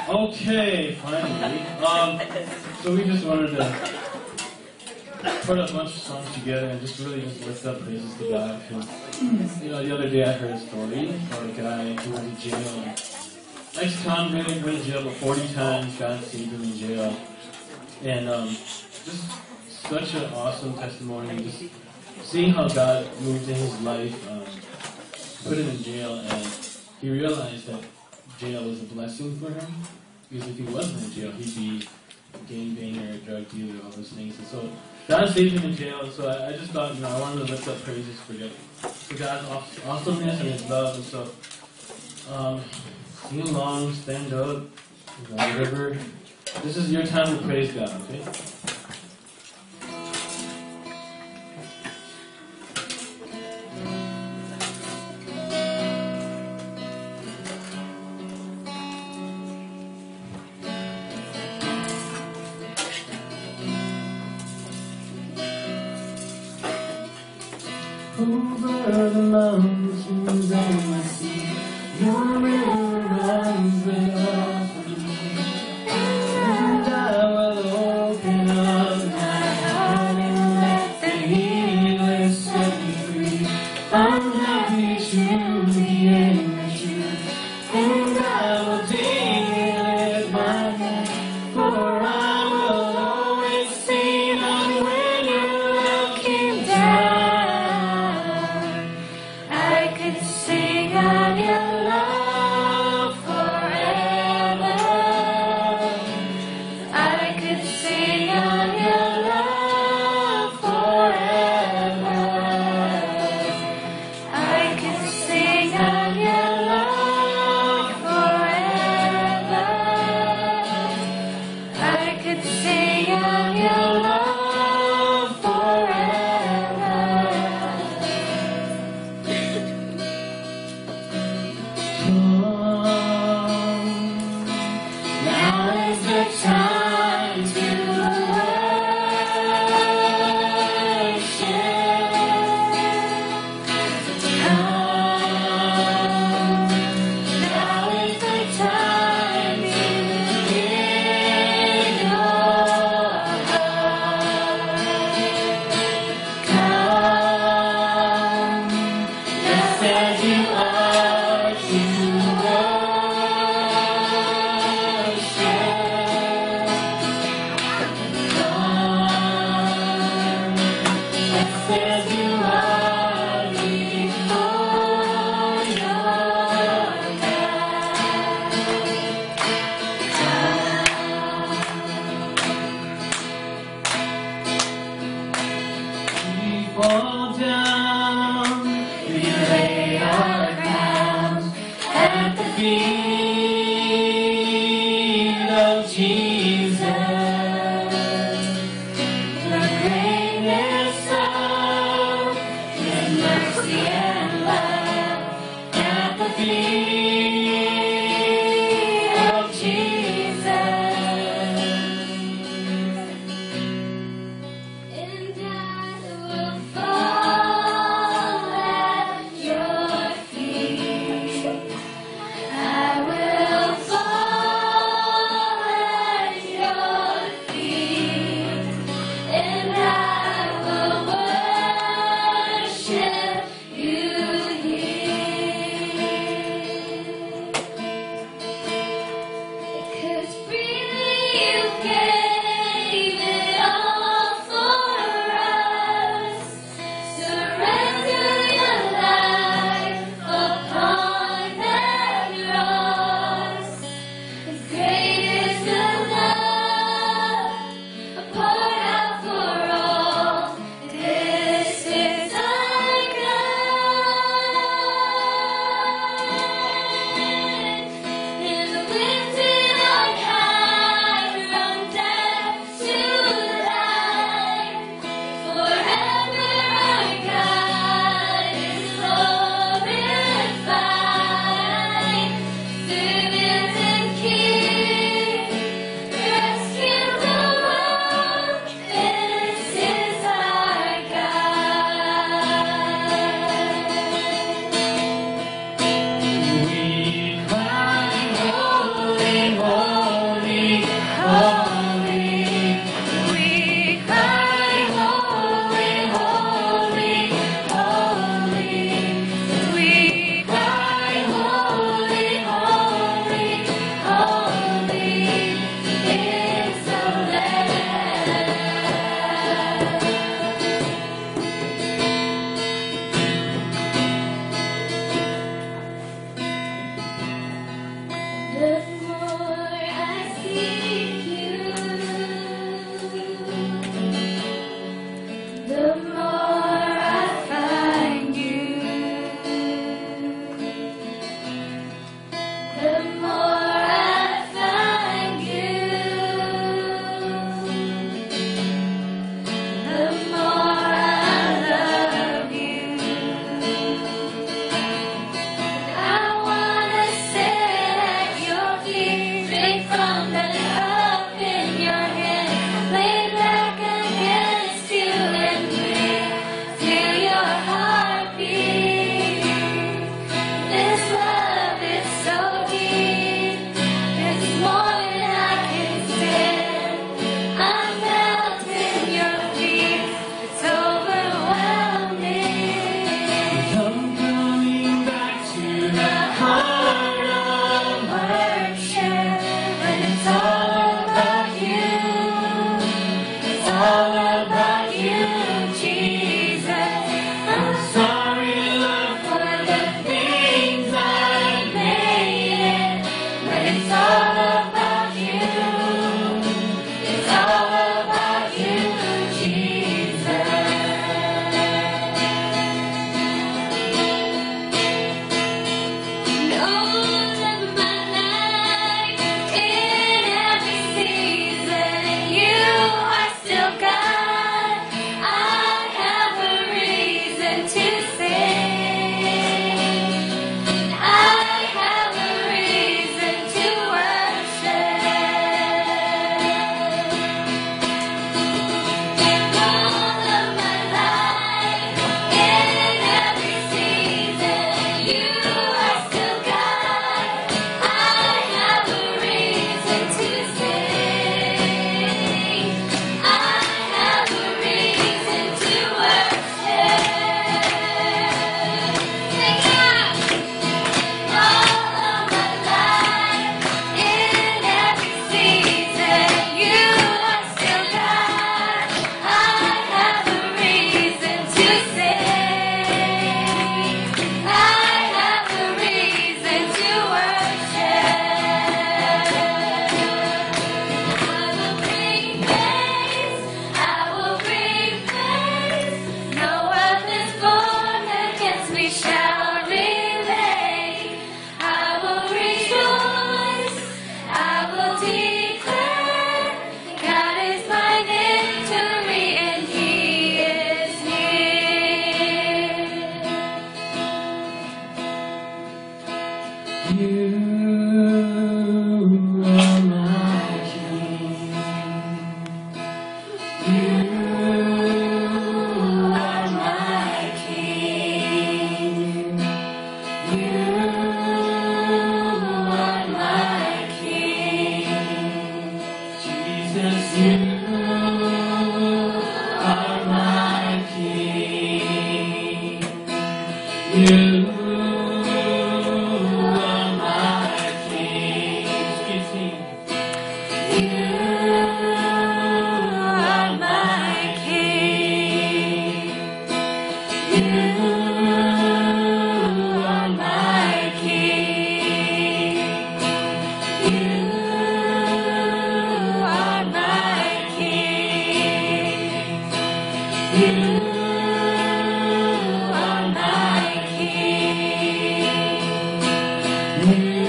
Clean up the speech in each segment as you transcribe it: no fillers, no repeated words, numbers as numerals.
Okay, finally. So we just wanted to put a bunch of songs together and just really just lift up praises to God. Because, the other day I heard a story about a guy who was in jail. Ex-convict, went to jail about 40 times, God saved him in jail. And just such an awesome testimony. Just seeing how God moved in his life, put him in jail, and he realized that jail was a blessing for him. Because if he wasn't in jail, he'd be a gangbanger, a drug dealer, all those things. And so God saved him in jail. And so I just thought, I wanted to lift up praises for God's awesomeness and his love. And so sing along, stand up, whatever. This is your time to praise God, okay? Over the mountains and the sea, your river runs without me. And I will open up my heart and let the healer set me free. I'm happy to be in the truth, and I will daily lift my hand, for I will always sing on when your love came down. Sing on your love forever. I could sing on your love forever. I could sing on your love forever. I could sing on your love forever. Now is the time to worship. Come. Now is the time to give your heart. Come, just as you are to fall down, we lay our crowns at the feet of Jesus. The greatness of His mercy and love at the feet of Jesus. And I will fall at your feet. I Jesus, you are my King. You are my King. Keep singing. You are my King. You are my King. You are my King. You are my King. You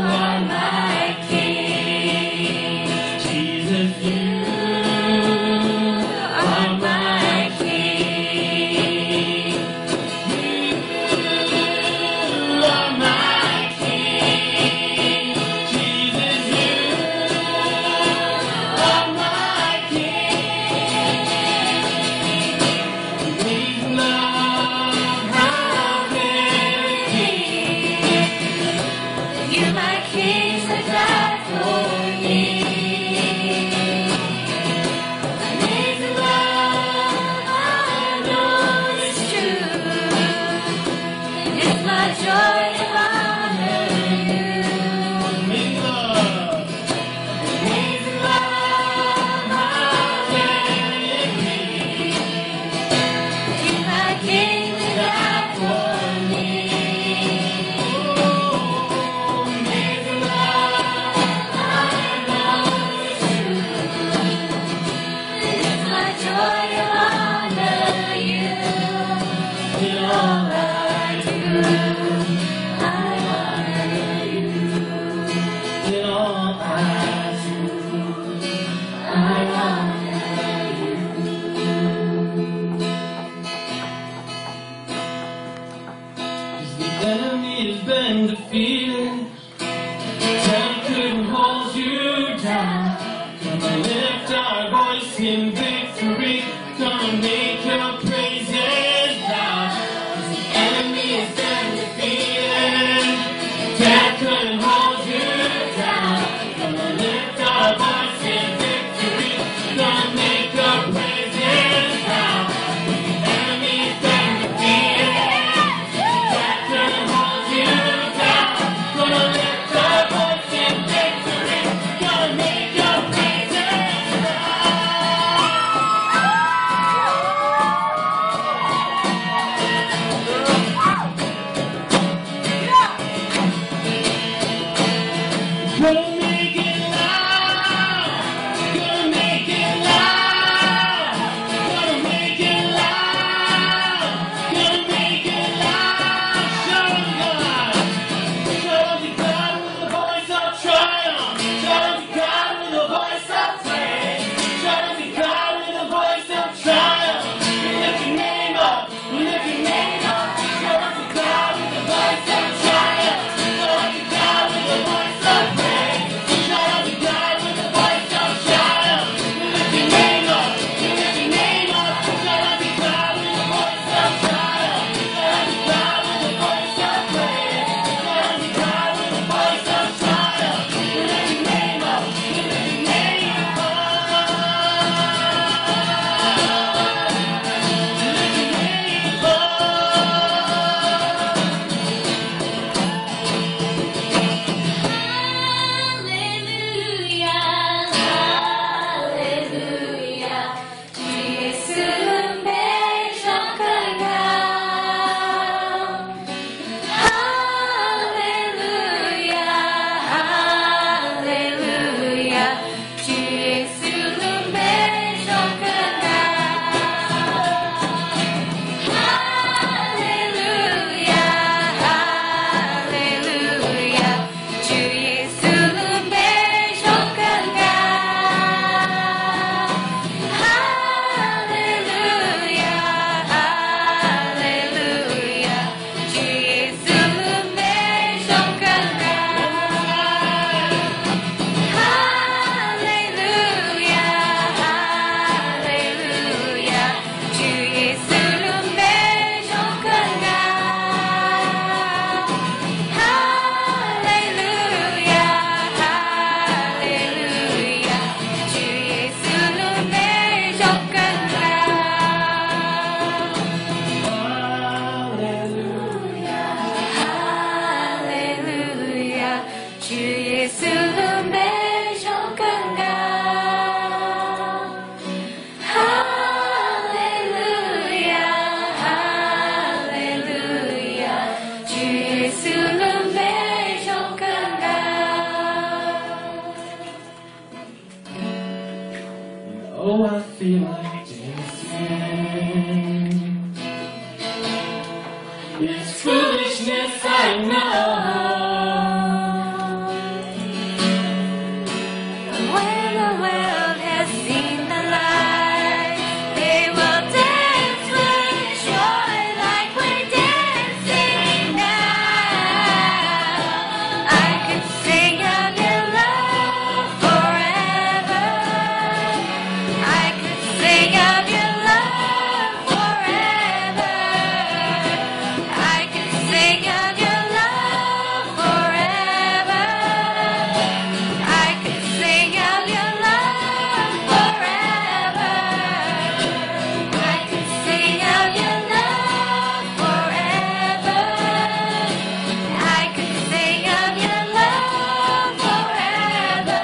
are my King. Jesus, you are my King. You are my King. Jesus, you are my King. Please love how very King. You my King, so die for me. Amazing love, I know it's true. It's my joy to honor you. Amazing love, how very King. You my King, so die for me. Amazing love, I know it's true. It's my joy to honor you. In all I do, I honor you. In all I do, I honor you. Cause the enemy has been defeated. Death couldn't hold you down. Come and lift our voice in victory. Come and make your praises loud. 'Cause the enemy has been defeated. Death couldn't hold you down. Come and lift our voice in victory. Come and make your praises loud. 'Cause the enemy has been defeated. Death couldn't hold you down. Come and lift our voice in victory. Come and make your praises loud. Oh, I feel like dancing. It's foolishness, I know. When the world has seen the light, they will dance with joy like we're dancing now. I could sing of your love forever. I could sing of your love forever. I could sing of your love forever. I could sing of your love forever. I could sing of your love forever. I could sing of your love forever.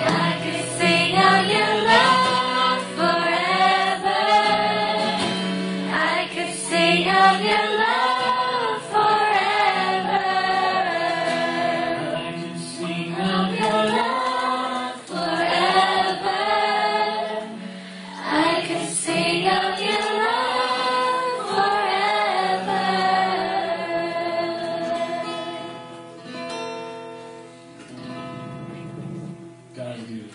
I could sing of your love forever. I could sing of your love forever. I can sing Of your love forever. I could sing of your love forever. God, dude.